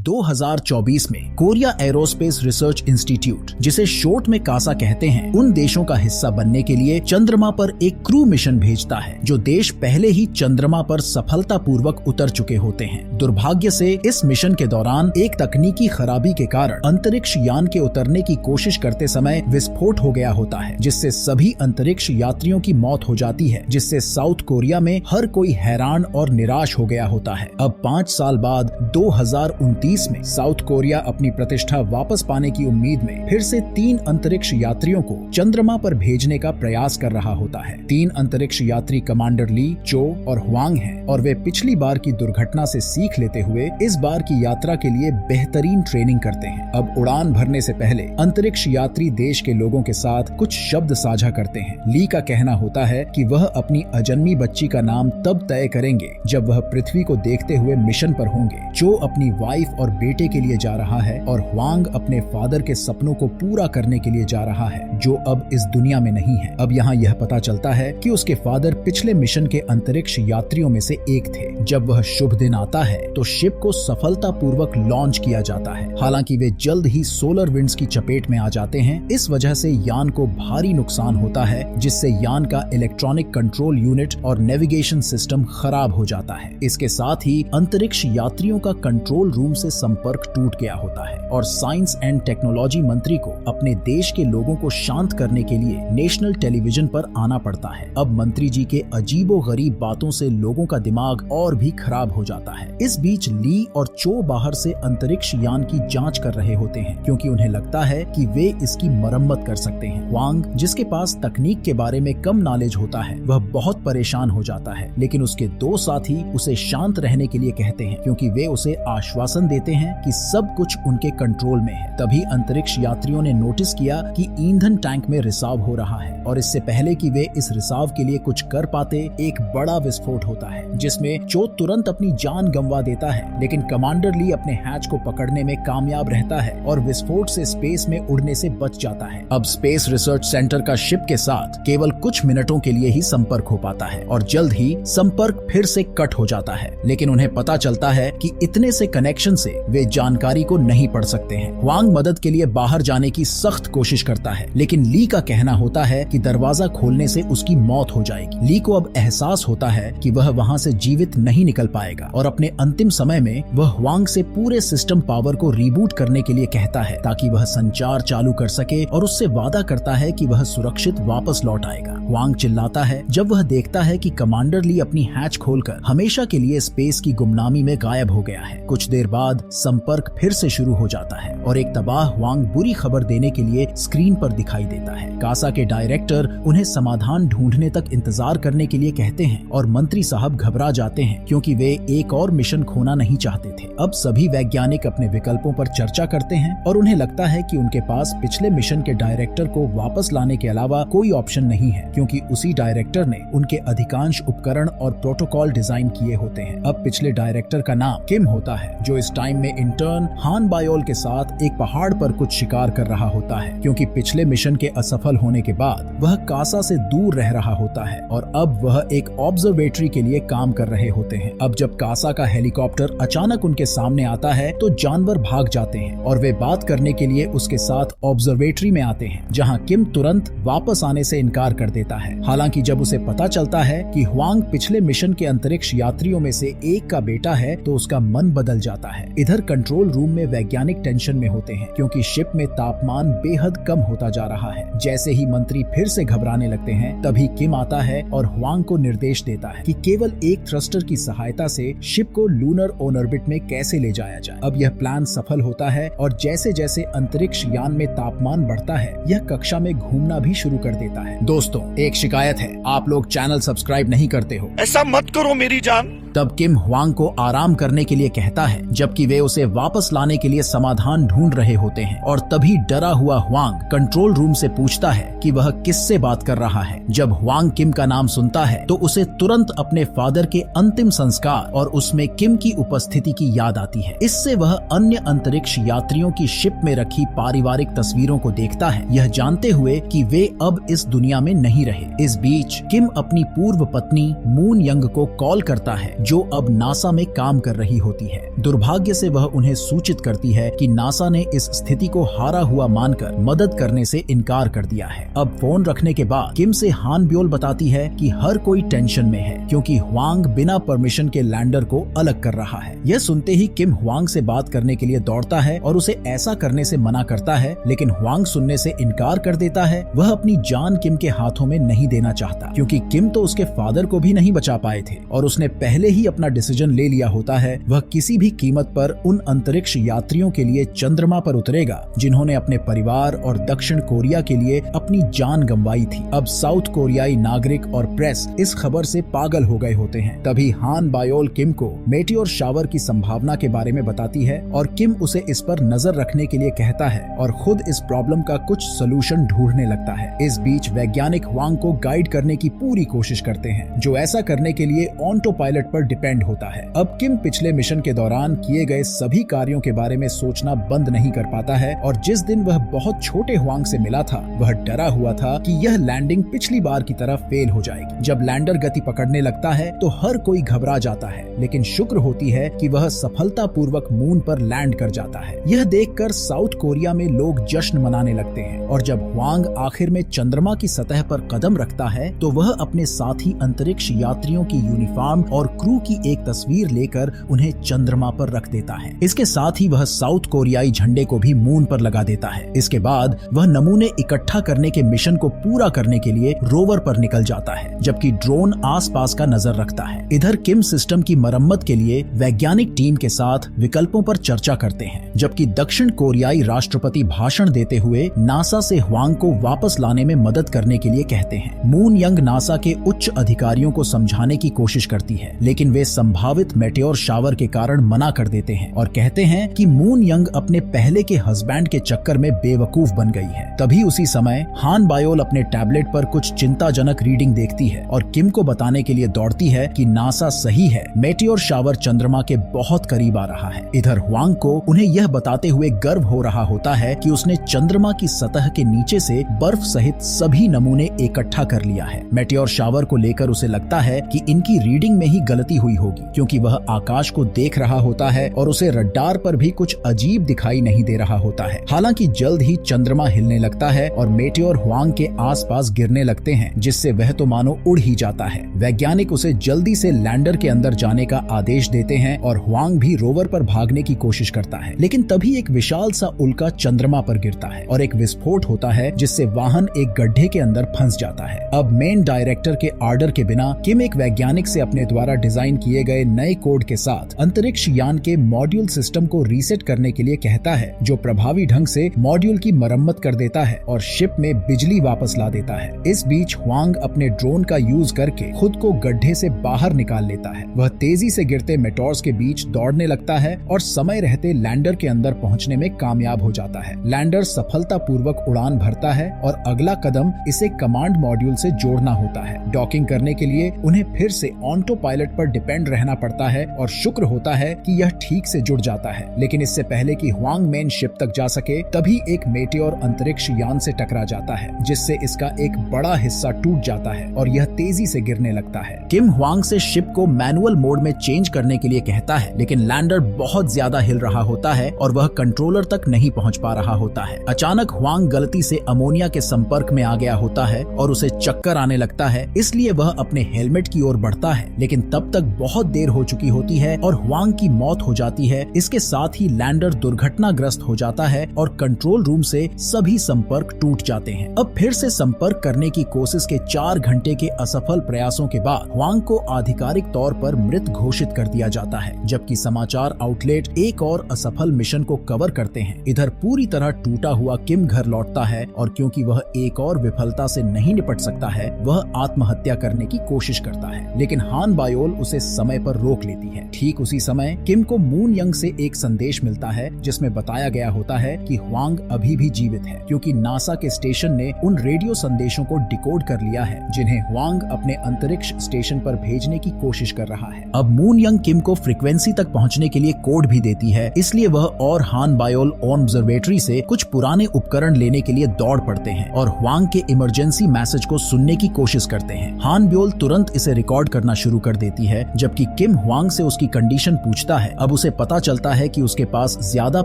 2024 में Korea aerospace research institute, जिसे short में कासा कहते हैं, उन देशों का हिस्सा बनने के लिए चंद्रमा पर एक क्रू मिशन भेजता है, जो देश पहले ही चंद्रमा पर सफलतापूर्वक उतर चुके होते हैं। दुर्भाग्य से इस मिशन के दौरान एक तकनीकी खराबी के कारण अंतरिक्ष यान के उतरने की कोशिश करते समय विस्फोट हो गया होता है, जिससे सभी अंतरिक्ष यात्रियों की मौत हो जाती है, जिससे साउथ कोरिया में हर कोई हैरान और निराश हो गया होता है। अब 5 साल बाद 2029 में साउथ कोरिया अपनी प्रतिष्ठा वापस पाने की उम्मीद में फिर से 3 अंतरिक्ष यात्रियों को चंद्रमा पर भेजने का प्रयास कर रहा होता है। 3 अंतरिक्ष यात्री कमांडर ली, चो और ह्वांग हैं, और वे पिछली बार की दुर्घटना से सीख लेते हुए इस बार की यात्रा के लिए बेहतरीन ट्रेनिंग करते हैं। अब उड़ान भरने से पहले अंतरिक्ष यात्री देश के लोगों के साथ कुछ शब्द साझा करते हैं। ली का कहना होता है कि वह अपनी अजन्मी बच्ची का नाम तब तय करेंगे जब वह पृथ्वी को देखते हुए मिशन पर होंगे। चो अपनी वाइफ और बेटे के लिए जा रहा है और ह्वांग अपने फादर के सपनों को पूरा करने के लिए जा रहा है, जो अब इस दुनिया में नहीं है। अब यहाँ यह पता चलता है कि उसके फादर पिछले मिशन के अंतरिक्ष यात्रियों में से एक थे। जब वह शुभ दिन आता है तो शिप को सफलतापूर्वक लॉन्च किया जाता है। हालांकि वे जल्द ही सोलर विंड्स की चपेट में आ जाते हैं। इस वजह से यान को भारी नुकसान होता है, जिससे यान का इलेक्ट्रॉनिक कंट्रोल यूनिट और नेविगेशन सिस्टम खराब हो जाता है। इसके साथ ही अंतरिक्ष यात्रियों का कंट्रोल रूम से संपर्क टूट गया होता है और साइंस एंड टेक्नोलॉजी मंत्री को अपने देश के लोगों को शांत करने के लिए नेशनल टेलीविजन पर आना पड़ता है। अब मंत्री जी के अजीबोगरीब बातों से लोगों का दिमाग और भी खराब हो जाता है। इस बीच ली और चो बाहर से अंतरिक्ष यान की जांच कर रहे होते हैं, क्योंकि उन्हें लगता है कि वे इसकी मरम्मत कर सकते हैं। ह्वांग, जिसके पास तकनीक के बारे में कम नॉलेज होता है, वह बहुत परेशान हो जाता है, लेकिन उसके 2 साथी उसे शांत रहने के लिए कहते हैं, क्योंकि वे उसे आश्वासन देते हैं कि सब कुछ उनके कंट्रोल में है। तभी अंतरिक्ष यात्रियों ने नोटिस किया कि ईंधन टैंक में रिसाव हो रहा है, और इससे पहले कि वे इस रिसाव के लिए कुछ कर पाते, एक बड़ा विस्फोट होता है, जिसमें चो तुरंत अपनी जान गंवा देता है। लेकिन कमांडर ली अपने हैच को पकड़ने में कामयाब रहता है और विस्फोट से स्पेस में उड़ने से बच जाता है। अब स्पेस रिसर्च सेंटर का शिप के साथ केवल कुछ मिनटों के लिए ही संपर्क हो पाता है, और जल्द ही संपर्क फिर से कट हो जाता है। लेकिन उन्हें पता चलता है कि इतने से कनेक्शन से वे जानकारी को नहीं पढ़ सकते हैं। ह्वांग मदद के लिए बाहर जाने की सख्त कोशिश करता है, लेकिन ली का कहना होता है कि दरवाजा खोलने से उसकी मौत हो जाएगी। ली को अब एहसास होता है कि वह वहां से जीवित नहीं निकल पाएगा, और अपने अंतिम समय में वह ह्वांग से पूरे सिस्टम पावर को रीबूट करने के लिए कहता है, ताकि वह संचार चालू कर सके, और उससे वादा करता है कि वह सुरक्षित वापस लौट आएगा। ह्वांग चिल्लाता है जब वह देखता है कि कमांडर ली अपनी हैच खोलकर हमेशा के लिए स्पेस की गुमनामी में गायब हो गया है। कुछ देर बाद संपर्क फिर से शुरू हो जाता है, और एक तबाह ह्वांग बुरी खबर देने के लिए स्क्रीन पर दिखाई देता है। कासा के डायरेक्टर उन्हें समाधान ढूंढने तक इंतजार करने के लिए कहते हैं, और मंत्री साहब घबरा जाते हैं, क्योंकि वे एक और मिशन खोना नहीं चाहते थे। अब सभी वैज्ञानिक अपने विकल्पों पर चर्चा करते हैं, और उन्हें लगता है कि उनके पास पिछले मिशन के डायरेक्टर को वापस लाने के अलावा कोई ऑप्शन नहीं है, क्योंकि उसी डायरेक्टर ने उनके अधिकांश उपकरण और प्रोटोकॉल डिजाइन किए होते हैं। अब पिछले डायरेक्टर का नाम किम होता है, जो इस टाइम में इंटर्न हान बायोल के साथ एक पहाड़ पर कुछ शिकार कर रहा होता है, क्योंकि पिछले मिशन के असफल होने के बाद वह कासा से दूर रह रहा होता है, और अब वह एक ऑब्जर्वेटरी के लिए काम कर रहे होते हैं। अब जब कासा का हेलीकॉप्टर अचानक उनके सामने आता है तो जानवर भाग जाते हैं, और वे बात करने के लिए उसके साथ ऑब्जर्वेटरी में आते हैं, जहां किम तुरंत वापस आने से इनकार कर देता है। हालांकि जब उसे पता चलता है कि ह्वांग पिछले मिशन के अंतरिक्ष यात्रियों में से एक का बेटा है, तो उसका मन बदल जाता है। इधर कंट्रोल रूम में वैज्ञानिक टेंशन में होते हैं, क्योंकि शिप में तापमान बेहद कम होता जा रहा है। जैसे ही मंत्री फिर से घबराने लगते हैं, तभी किम आता है और ह्वांग को निर्देश देता है कि केवल एक थ्रस्टर की सहायता से शिप को लूनर ऑर्बिट में कैसे ले जाया जाए। अब यह प्लान सफल होता है, और जैसे जैसे अंतरिक्ष यान में तापमान बढ़ता है, यह कक्षा में घूमना भी शुरू कर देता है। दोस्तों, एक शिकायत है, आप लोग चैनल सब्सक्राइब नहीं करते हो। ऐसा मत करो मेरी जान। तब किम ह्वांग को आराम करने के लिए कहता है, जबकि वे उसे वापस लाने के लिए समाधान ढूंढ रहे होते हैं। और तभी डरा हुआ ह्वांग कंट्रोल रूम से पूछता है कि वह किससे बात कर रहा है। जब ह्वांग किम का नाम सुनता है तो उसे तुरंत अपने फादर के अंतिम संस्कार और उसमें किम की उपस्थिति की याद आती है। इससे वह अन्य अंतरिक्ष यात्रियों की शिप में रखी पारिवारिक तस्वीरों को देखता है, यह जानते हुए कि वे अब इस दुनिया में नहीं रहे। इस बीच किम अपनी पूर्व पत्नी मून यंग को कॉल करता है, जो अब नासा में काम कर रही होती है। दुर्भाग्य से वह उन्हें सूचित करती है कि नासा ने इस स्थिति को हारा हुआ मानकर मदद करने से इनकार कर दिया है। अब फोन रखने के बाद किम से हान ब्योल बताती है कि हर कोई टेंशन में है क्योंकि ह्वांग बिना परमिशन के लैंडर को अलग कर रहा है। यह सुनते ही किम ह्वांग से बात करने के लिए दौड़ता है और उसे ऐसा करने से मना करता है, लेकिन ह्वांग सुनने से इनकार कर देता है। वह अपनी जान किम के हाथों में नहीं देना चाहता क्योंकि किम तो उसके फादर को भी नहीं बचा पाए थे और उसने पहले ही अपना डिसीजन ले लिया होता है। वह किसी भी कीमत पर उन अंतरिक्ष यात्रियों के लिए चंद्रमा पर उतरेगा जिन्होंने अपने परिवार और दक्षिण कोरिया के लिए अपनी जान गंवाई थी। अब साउथ कोरियाई नागरिक और प्रेस इस खबर से पागल हो गए होते हैं। तभी हान बायोल किम को मेटियोर शावर की संभावना के बारे में बताती है और किम उसे इस पर नजर रखने के लिए कहता है और खुद इस प्रॉब्लम का कुछ सोल्यूशन ढूंढने लगता है। इस बीच वैज्ञानिक ह्वांग को गाइड करने की पूरी कोशिश करते हैं, जो ऐसा करने के लिए ऑटो पायलट पर डिपेंड होता है। अब किम पिछले मिशन के दौरान किए गए सभी कार्यों के बारे में सोचना बंद नहीं कर पाता है और जिस दिन वह बहुत छोटे ह्वांग से मिला था वह डरा हुआ था कि यह लैंडिंग पिछली बार की तरह फेल हो जाएगी। जब लैंडर गति पकड़ने लगता है तो हर कोई घबरा जाता है, लेकिन शुक्र होती है कि वह सफलतापूर्वक मून पर लैंड कर जाता है। यह देखकर साउथ कोरिया में लोग जश्न मनाने लगते हैं और जब ह्वांग आखिर में चंद्रमा की सतह पर कदम रखता है तो वह अपने साथी अंतरिक्ष यात्रियों की यूनिफॉर्म और क्रू की एक तस्वीर लेकर उन्हें चंद्रमा पर रख देता है। इसके साथ ही वह साउथ कोरियाई झंडे को भी मून पर लगा देता है। इसके बाद वह नमूने इकट्ठा करने के मिशन को पूरा करने के लिए रोवर पर निकल जाता है, जबकि ड्रोन आसपास का नजर रखता है। इधर किम सिस्टम की मरम्मत के लिए वैज्ञानिक टीम के साथ विकल्पों पर चर्चा करते हैं, जबकि दक्षिण कोरियाई राष्ट्रपति भाषण देते हुए नासा से ह्वांग को वापस लाने में मदद करने के लिए कहते हैं। मून यंग नासा के उच्च अधिकारियों को समझाने की कोशिश करती है, लेकिन वे संभावित मेटियोर शावर के कारण मना कर देते हैं और कहते हैं कि मून यंग अपने पहले के हस्बैंड के चक्कर में बेवकूफ बन गई है। तभी उसी समय हान बायोल अपने टैबलेट पर कुछ चिंताजनक रीडिंग देखती है और किम को बताने के लिए दौड़ती है कि नासा सही है, मेटियोर शावर चंद्रमा के बहुत करीब आ रहा है। इधर ह्वांग को उन्हें यह बताते हुए गर्व हो रहा होता है कि उसने चंद्रमा की सतह के नीचे से बर्फ सहित सभी नमूने इकट्ठा कर लिया है। मेटियोर शावर को लेकर उसे लगता है कि इनकी रीडिंग में ही गलती हुई होगी, क्योंकि वह आकाश को देख रहा होता है और उसे रडार पर भी कुछ अजीब दिखाई नहीं दे रहा होता है। हालांकि जल्द ही चंद्रमा हिलने लगता है और मेटियोर ह्वांग के आसपास गिरने लगते हैं, जिससे वह तो मानो उड़ ही जाता है। वैज्ञानिक उसे जल्दी से लैंडर के अंदर जाने का आदेश देते हैं और ह्वांग भी रोवर पर भागने की कोशिश करता है, लेकिन तभी एक विशाल सा उल्का चंद्रमा पर गिरता है और एक विस्फोट होता है जिससे वाहन एक गड्ढे के अंदर फंस जाता है। अब मेन डायरेक्टर के ऑर्डर के बिना किम एक वैज्ञानिक से अपने द्वारा डिजाइन किए गए नए कोड के साथ अंतरिक्ष यान के मॉड्यूल सिस्टम को रीसेट करने के लिए कहता है, जो प्रभावी ढंग से मॉड्यूल की मरम्मत कर देता है और शिप में बिजली वापस ला देता है। इस बीच ह्वांग अपने ड्रोन का यूज करके खुद को गड्ढे से बाहर निकाल लेता है। वह तेजी से गिरते मेटोर्स के बीच दौड़ने लगता है और समय रहते लैंडर के अंदर पहुंचने में कामयाब हो जाता है। लैंडर सफलतापूर्वक उड़ान भरता है और अगला कदम इसे कमांड मॉड्यूल से जोड़ना होता है। डॉकिंग करने के लिए उन्हें फिर से ऑटो पायलट पर डिपेंड रहना पड़ता है और शुक्र होता है कि यह ठीक से जुड़ जाता है। लेकिन इससे पहले कि ह्वांग मेन शिप तक जा सके तभी एक मेटियोर अंतरिक्ष यान से टकरा जाता है, जिससे इसका एक बड़ा हिस्सा टूट जाता है और यह तेजी से गिरने लगता है। किम ह्वांग से शिप को मैनुअल मोड में चेंज करने के लिए कहता है, लेकिन लैंडर बहुत ज्यादा हिल रहा होता है और वह कंट्रोलर तक नहीं पहुंच पा रहा होता है। अचानक ह्वांग गलती से अमोनिया के संपर्क में आ गया होता है और उसे चक्कर आने लगता है, इसलिए वह अपने हेलमेट की ओर बढ़ता है, लेकिन तब तक बहुत देर हो चुकी होती है और ह्वांग की मौत हो जाती है। इसके साथ ही लैंडर दुर्घटनाग्रस्त हो जाता है और कंट्रोल रूम से सभी संपर्क टूट जाते हैं। अब फिर से संपर्क करने की कोशिश के 4 घंटे के असफल प्रयासों के बाद ह्वांग को आधिकारिक तौर पर मृत घोषित कर दिया जाता है, जबकि समाचार आउटलेट एक और असफल मिशन को कवर करते हैं। इधर पूरी तरह टूटा हुआ किम घर लौटता है और क्योंकि वह एक और विफलता से नहीं निपट सकता है, वह आत्महत्या करने की कोशिश करता है, लेकिन हान बायोल उसे समय पर रोक लेती है। ठीक उसी समय किम को मून यंग से एक संदेश मिलता है जिसमें बताया गया होता है कि ह्वांग अभी भी जीवित है, क्योंकि नासा के स्टेशन ने उन रेडियो संदेशों को डिकोड कर लिया है जिन्हें ह्वांग अपने अंतरिक्ष स्टेशन पर भेजने की कोशिश कर रहा है। अब मून यंग किम को फ्रीक्वेंसी तक पहुंचने के लिए कोड भी देती है, इसलिए वह और हान बायोल ऑब्जर्वेटरी से कुछ पुराने उपकरण लेने के लिए दौड़ पड़ते हैं और ह्वांग के इमरजेंसी मैसेज को सुनने की कोशिश करते हैं। हान ब्योल तुरंत इसे रिकॉर्ड करना शुरू कर देती है है। जबकि किम हुआंग से उसकी कंडीशन पूछता है। अब उसे पता चलता है कि उसके पास ज्यादा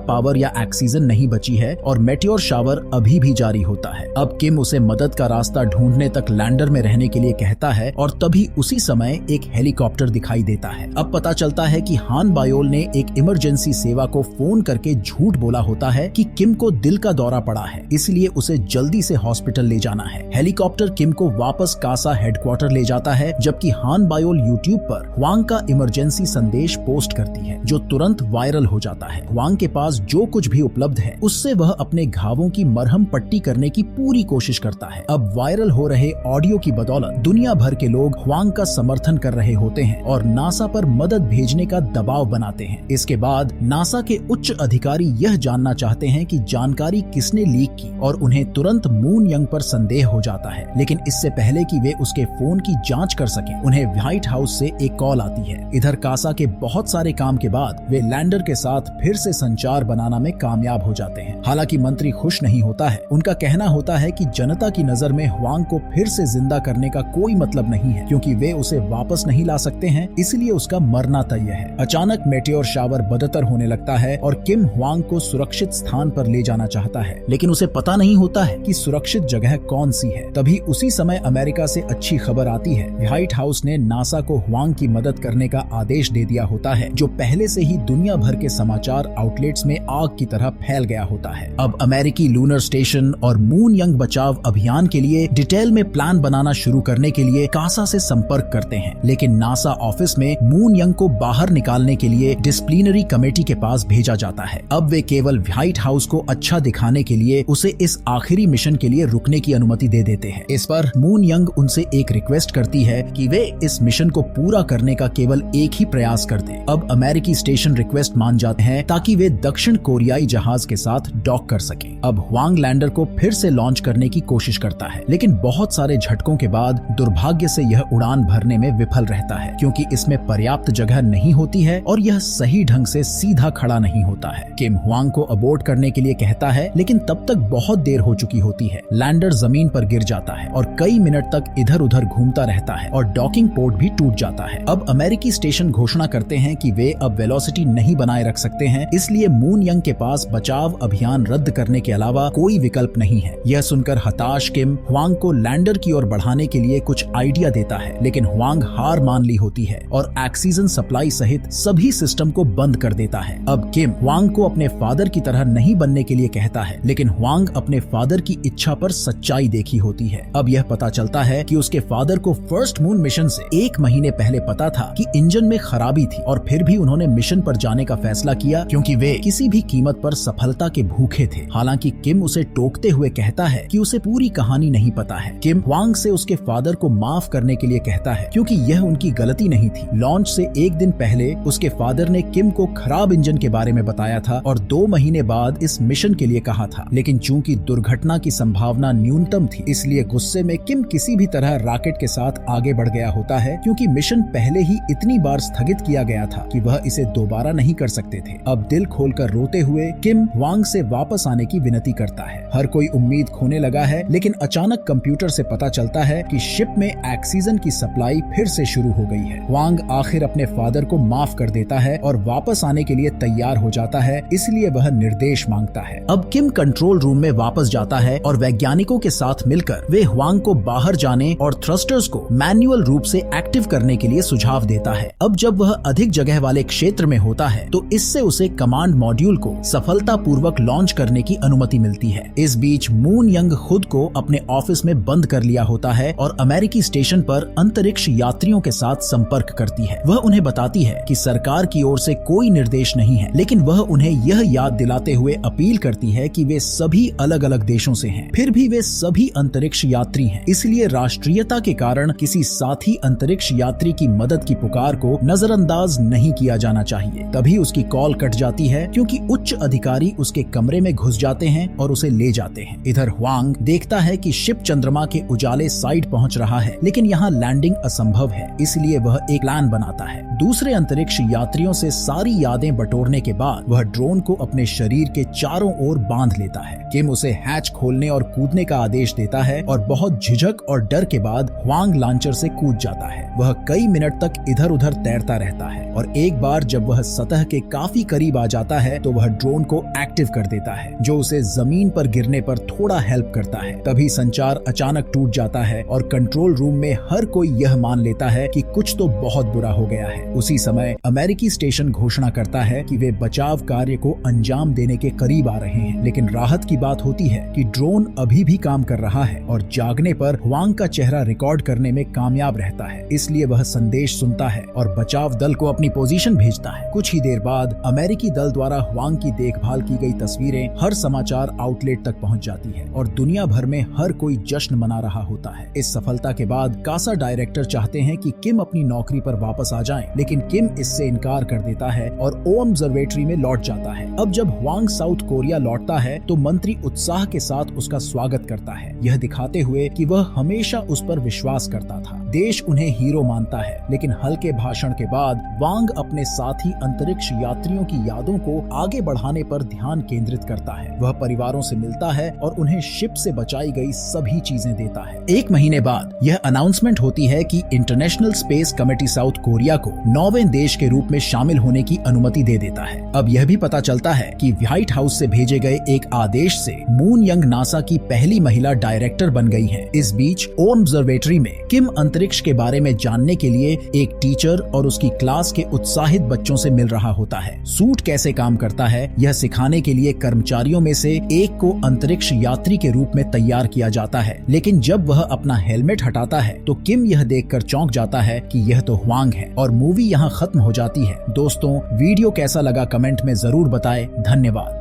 पावर या ऑक्सीजन नहीं बची है और मेटियोर शावर अभी भी जारी होता है। अब किम उसे मदद का रास्ता ढूंढने तक लैंडर में रहने के लिए कहता है और तभी उसी समय एक हेलीकॉप्टर दिखाई देता है। अब पता चलता है कि हान बायोल ने एक इमरजेंसी सेवा को फोन करके झूठ बोला होता है कि किम को दिल का दौरा पड़ा है, इसलिए उसे जल्दी से हॉस्पिटल ले जाना है। हेलीकॉप्टर किम को वापस कासा हेडक्वार्टर ले जाता है, जबकि हान बायोल यूट्यूब पर हुआंग का इमरजेंसी संदेश पोस्ट करती है जो तुरंत वायरल हो जाता है। हुआंग के पास जो कुछ भी उपलब्ध है उससे वह अपने घावों की मरहम पट्टी करने की पूरी कोशिश करता है। अब वायरल हो रहे ऑडियो की बदौलत दुनिया भर के लोग हुआंग का समर्थन कर रहे होते हैं और नासा पर मदद भेजने का दबाव बनाते हैं। इसके बाद नासा के उच्च अधिकारी यह जानना चाहते हैं कि जानकारी किसने लीक की और उन्हें तुरंत मून यंग पर संदेह हो जाता है। लेकिन इससे पहले कि वे उसके फोन की जांच कर सकें, उन्हें व्हाइट हाउस से एक कॉल आती है। इधर कासा के बहुत सारे काम के बाद वे लैंडर के साथ फिर से संचार बनाना में कामयाब हो जाते हैं। हालांकि मंत्री खुश नहीं होता है। उनका कहना होता है कि जनता की नजर में हुआंग को फिर से जिंदा करने का कोई मतलब नहीं है, क्योंकि वे उसे वापस नहीं ला सकते हैं, इसलिए उसका मरना तय है। अचानक मेटियोर शावर बदतर होने लगता है और किम हुआंग को सुरक्षित स्थान पर ले जाना चाहता है, लेकिन उसे पता नहीं होता है कि सुरक्षित जगह कौन सी है। तभी उसी समय अमेरिका से अच्छी खबर आती है। व्हाइट हाउस ने नासा को हुआंग की मदद करने का आदेश दे दिया होता है, जो पहले से ही दुनिया भर के समाचार आउटलेट्स में आग की तरह फैल गया होता है। अब अमेरिकी लूनर स्टेशन और मून यंग बचाव अभियान के लिए डिटेल में प्लान बनाना शुरू करने के लिए कासा से संपर्क करते हैं, लेकिन नासा ऑफिस में मून यंग को बाहर निकालने के लिए डिसिप्लिनरी कमेटी के पास भेजा जाता है। अब वे केवल व्हाइट हाउस को अच्छा दिखाने के लिए उसे इस आखिरी मिशन के लिए रुकने की अनुमति दे देते हैं। इस पर मून यंग उनसे एक रिक्वेस्ट करती है कि वे इस मिशन को पूरा करने का केवल एक ही प्रयास कर दें। अब अमेरिकी स्टेशन रिक्वेस्ट मान जाते हैं ताकि वे दक्षिण कोरियाई जहाज के साथ डॉक कर सकें। अब हुआंग लैंडर को फिर से लॉन्च करने की कोशिश करता है, लेकिन बहुत सारे झटकों के बाद दुर्भाग्य से यह उड़ान भरने में विफल रहता है, क्योंकि इसमें पर्याप्त जगह नहीं होती है और यह सही ढंग से सीधा खड़ा नहीं होता है। किम हुआंग को अबोर्ट करने के लिए कहता है, लेकिन तब तक बहुत देर हो चुकी होती है। लैंडर जमीन पर गिर जाता है और कई मिनट तक इधर उधर घूमता रहता है और डॉकिंग पोर्ट भी टूट जाता है। अब अमेरिकी स्टेशन घोषणा करते हैं कि वे अब वेलोसिटी नहीं बनाए रख सकते हैं, इसलिए मून यंग के पास बचाव अभियान रद्द करने के अलावा कोई विकल्प नहीं है। यह सुनकर हताश किम हुआंग को लैंडर की ओर बढ़ाने के लिए कुछ आइडिया देता है, लेकिन हुआंग हार मान ली होती है और ऑक्सीजन सप्लाई सहित सभी सिस्टम को बंद कर देता है। अब किम हुआंग को अपने फादर की तरह नहीं बनने के लिए कहता है, लेकिन हुआंग अपने फादर की इच्छा पर सच्चाई देखी होती है। अब यह पता चलता है कि उसके फादर को फर्स्ट मून मिशन से 1 महीने पहले पता था कि इंजन में खराबी थी और फिर भी उन्होंने मिशन पर जाने का फैसला किया, क्योंकि वे किसी भी कीमत पर सफलता के भूखे थे। हालांकि किम उसे टोकते हुए कहता है कि उसे पूरी कहानी नहीं पता है। किम हुआंग से उसके फादर को माफ करने के लिए कहता है, क्योंकि यह उनकी गलती नहीं थी। लॉन्च से 1 दिन पहले उसके फादर ने किम को खराब इंजन के बारे में बताया था और 2 महीने बाद इस मिशन के लिए कहा था, लेकिन चूंकि दुर्घटना की संभावना न्यूनतम थी, इसलिए गुस्से में किम किसी भी तरह रॉकेट के साथ आगे बढ़ गया होता है, क्योंकि मिशन पहले ही इतनी बार स्थगित किया गया था कि वह इसे दोबारा नहीं कर सकते थे। अब दिल खोलकर रोते हुए किम हुआंग से वापस आने की विनती करता है। हर कोई उम्मीद खोने लगा है, लेकिन अचानक कंप्यूटर से पता चलता है कि शिप में ऑक्सीजन की सप्लाई फिर से शुरू हो गई है। हुआंग आखिर अपने फादर को माफ कर देता है और वापस आने के लिए तैयार हो जाता है, इसलिए वह निर्देश मांगता है। अब किम कंट्रोल रूम में वापस जाता है और वैज्ञानिकों के साथ मिलकर वे हुआंग को बाहर जाने और थ्रस्टर्स को मैन्युअल रूप से एक्टिव करने के लिए सुझाव देता है। अब जब वह अधिक जगह वाले क्षेत्र में होता है तो इससे उसे कमांड मॉड्यूल को सफलतापूर्वक लॉन्च करने की अनुमति मिलती है। इस बीच मून यंग खुद को अपने ऑफिस में बंद कर लिया होता है और अमेरिकी स्टेशन पर अंतरिक्ष यात्रियों के साथ संपर्क करती है। वह उन्हें बताती है कि सरकार की ओर से कोई निर्देश नहीं है, लेकिन वह उन्हें यह याद दिलाते हुए अपील करती है कि वे सभी अलग अलग देशों से हैं, फिर भी वे सभी अंतरिक्ष यात्री हैं, इसलिए राष्ट्रीयता के कारण किसी साथी अंतरिक्ष यात्री की मदद की पुकार को नजरअंदाज नहीं किया जाना चाहिए। तभी उसकी कॉल कट जाती है, क्योंकि उच्च अधिकारी उसके कमरे में घुस जाते हैं और उसे ले जाते हैं। इधर हुआंग देखता है कि शिप चंद्रमा के उजाले साइड पहुंच रहा है, लेकिन यहाँ लैंडिंग असंभव है, इसलिए वह एक प्लान बनाता है। दूसरे अंतरिक्ष यात्रियों से सारी यादें बटोरने के बाद वह ड्रोन को अपने शरीर के चारों ओर बांध लेता है। किम उसे हैच खोलने और कूदने का आदेश देता है और बहुत झिझक और डर के बाद ह्वांग लॉन्चर से कूद जाता है। वह कई मिनट तक इधर उधर तैरता रहता है और एक बार जब वह सतह के काफी करीब आ जाता है तो वह ड्रोन को एक्टिव कर देता है, जो उसे जमीन पर गिरने पर थोड़ा हेल्प करता है। तभी संचार अचानक टूट जाता है और कंट्रोल रूम में हर कोई यह मान लेता है कि कुछ तो बहुत बुरा हो गया है। उसी समय अमेरिकी स्टेशन घोषणा करता है कि वे बचाव कार्य को अंजाम देने के करीब आ रहे हैं, लेकिन राहत की बात होती है कि ड्रोन अभी भी काम कर रहा है और जागने पर ह्वांग का चेहरा रिकॉर्ड करने में कामयाब रहता है। इसलिए वह संदेश सुनता है और बचाव दल को अपनी पोजीशन भेजता है। कुछ ही देर बाद अमेरिकी दल द्वारा ह्वांग की देखभाल की गई तस्वीरें हर समाचार आउटलेट तक पहुंच जाती है और दुनिया भर में हर कोई जश्न मना रहा होता है। इस सफलता के बाद कासा डायरेक्टर चाहते हैं कि किम अपनी नौकरी पर वापस आ जाएं, लेकिन किम इससे इनकार कर देता है और ओ ऑब्जर्वेटरी में लौट जाता है। अब जब ह्वांग साउथ कोरिया लौटता है तो मंत्री उत्साह के साथ उसका स्वागत करता है, यह दिखाते हुए कि वह हमेशा उस पर विश्वास करता था। देश उन्हें हीरो मानता है, लेकिन हल्के भाषण के बाद वांग अपने साथी अंतरिक्ष यात्रियों की यादों को आगे बढ़ाने पर ध्यान केंद्रित करता है। वह परिवारों से मिलता है और उन्हें शिप से बचाई गई सभी चीजें देता है। एक महीने बाद यह अनाउंसमेंट होती है कि international space committee south Korea को 9वें देश के रूप में शामिल होने की अनुमति दे देता है। अब यह भी पता चलता है कि व्हाइट हाउस से भेजे गए एक आदेश से मून यंग नासा की पहली महिला डायरेक्टर बन गई है। इस बीच ओ ऑब्जर्वेटरी में किम अंतरिक्ष के बारे में जानने के लिए एक टीचर और उसकी क्लास के उत्साहित बच्चों से मिल रहा होता है। सूट कैसे काम करता है यह सिखाने के लिए कर्मचारियों में से एक को अंतरिक्ष यात्री के रूप में तैयार किया जाता है, लेकिन जब वह अपना हेलमेट हटाता है तो किम यह देखकर चौंक जाता है कि यह तो ह्वांग है और मूवी यहाँ खत्म हो जाती है। दोस्तों, वीडियो कैसा लगा कमेंट में जरूर बताएं। धन्यवाद।